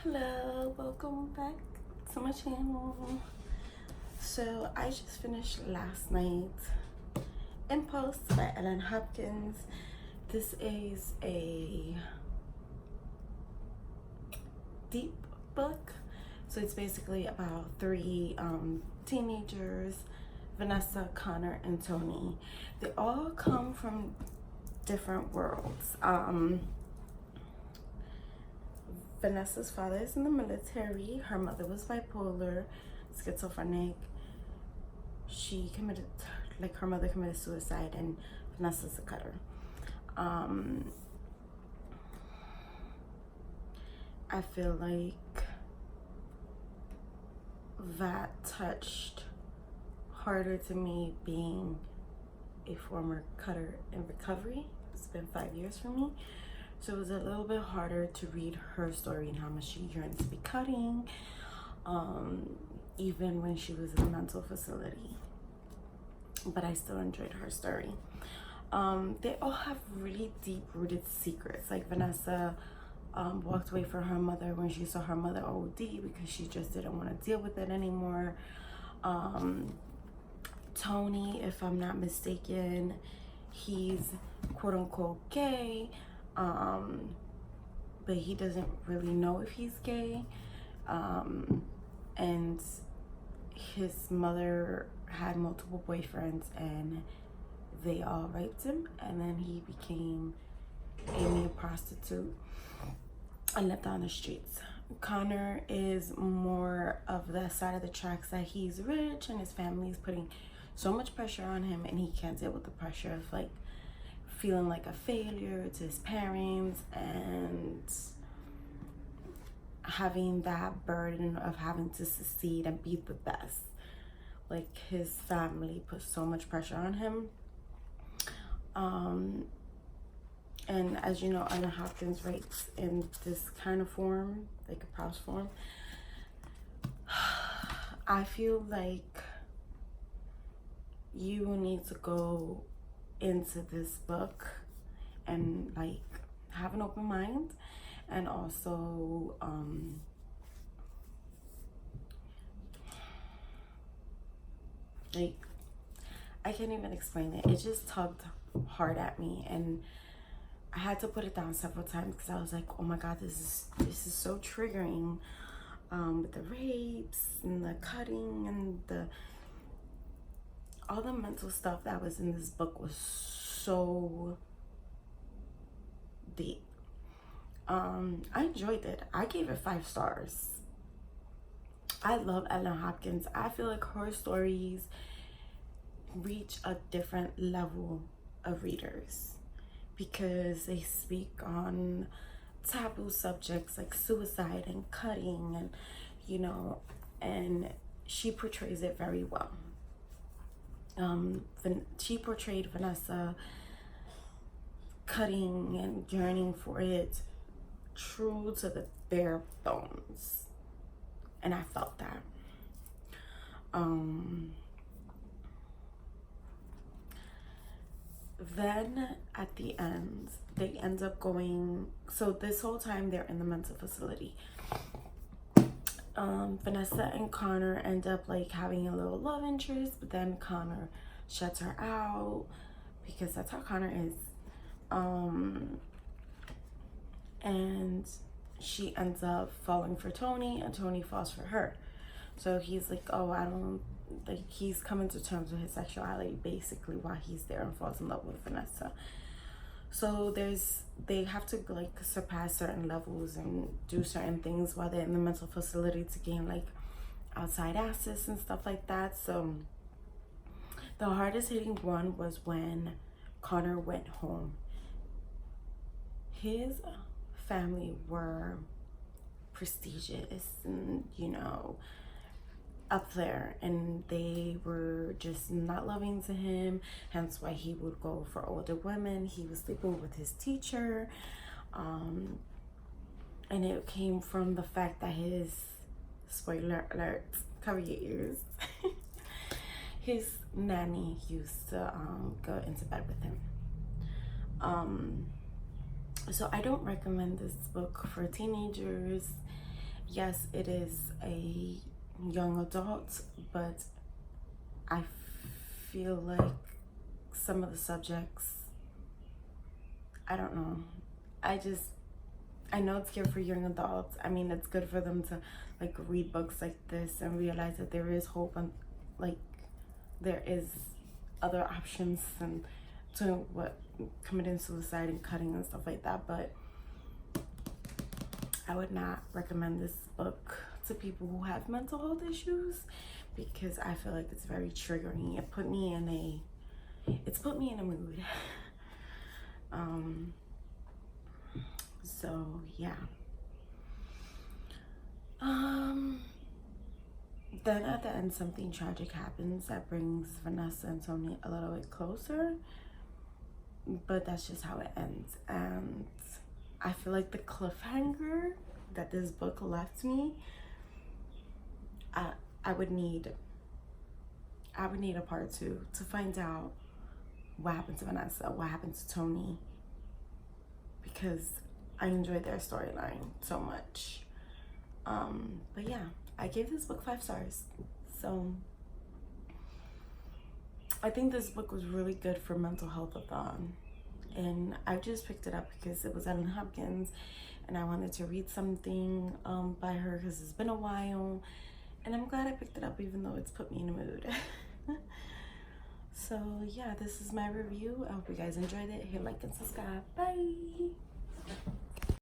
Hello, welcome back to my channel. So I just finished last night Impulse by Hopkins. This is a deep book. So it's basically about three teenagers, Vanessa, Connor, and Tony. They all come from different worlds. Vanessa's father is in the military. Her mother was bipolar, schizophrenic. She committed, her mother committed suicide, and Vanessa's a cutter. I feel like that touched harder to me, being a former cutter in recovery. It's been 5 years for me. So it was a little bit harder to read her story and how much she yearned to be cutting, even when she was in a mental facility. But I still enjoyed her story. They all have really deep-rooted secrets. Like Vanessa walked away from her mother when she saw her mother OD because she just didn't want to deal with it anymore. Tony, if I'm not mistaken, he's quote-unquote gay. But he doesn't really know if he's gay. And his mother had multiple boyfriends and they all raped him, and then he became a mere prostitute and lived on the streets. Connor is more of the side of the tracks that he's rich and his family is putting so much pressure on him, and he can't deal with the pressure of feeling like a failure to his parents and having that burden of having to succeed and be the best. His family put so much pressure on him. And as you know, Hopkins writes in this kind of form, like a prose form. I feel like you need to go into this book and have an open mind, and also I can't even explain it. It just tugged hard at me, and I had to put it down several times because I was like, oh my god, this is so triggering, with the rapes and the cutting and all the mental stuff that was in this book was so deep. I enjoyed it. I gave it 5 stars. I love Hopkins. I feel like her stories reach a different level of readers because they speak on taboo subjects like suicide and cutting, and and she portrays it very well. She portrayed Vanessa cutting and yearning for it true to the bare bones, and I felt that. Then at the end, they end up going, so this whole time they're in the mental facility. Vanessa and Connor end up having a little love interest, but then Connor shuts her out because that's how Connor is. And she ends up falling for Tony, and Tony falls for her. So he's like, oh, he's coming to terms with his sexuality basically while he's there, and falls in love with Vanessa. So they have to surpass certain levels and do certain things while they're in the mental facility to gain outside access and stuff like that. So the hardest hitting one was when Connor went home. His family were prestigious and up there, and they were just not loving to him, hence why he would go for older women. He was sleeping with his teacher, and it came from the fact that his, spoiler alert, cover your ears, his nanny used to go into bed with him. So I don't recommend this book for teenagers yes, it is a young adult, but I feel like some of the subjects, I don't know. I know it's good for young adults. I mean, it's good for them to like read books like this and realize that there is hope and like there is other options and to what committing suicide and cutting and stuff like that. But I would not recommend this book to people who have mental health issues because I feel like it's very triggering. It's put me in a mood. So yeah. Then at the end something tragic happens that brings Vanessa and Tony a little bit closer. But that's just how it ends. And I feel like the cliffhanger that this book left me, I would need a part 2 to find out what happened to Vanessa, what happened to Tony, because I enjoyed their storyline so much. But yeah, I gave this book 5 stars. So I think this book was really good for mental health-a-thon. And I just picked it up because it was at Hopkins and I wanted to read something by her because it's been a while. And I'm glad I picked it up even though it's put me in a mood. So yeah, this is my review. I hope you guys enjoyed it. Hit like and subscribe. Bye.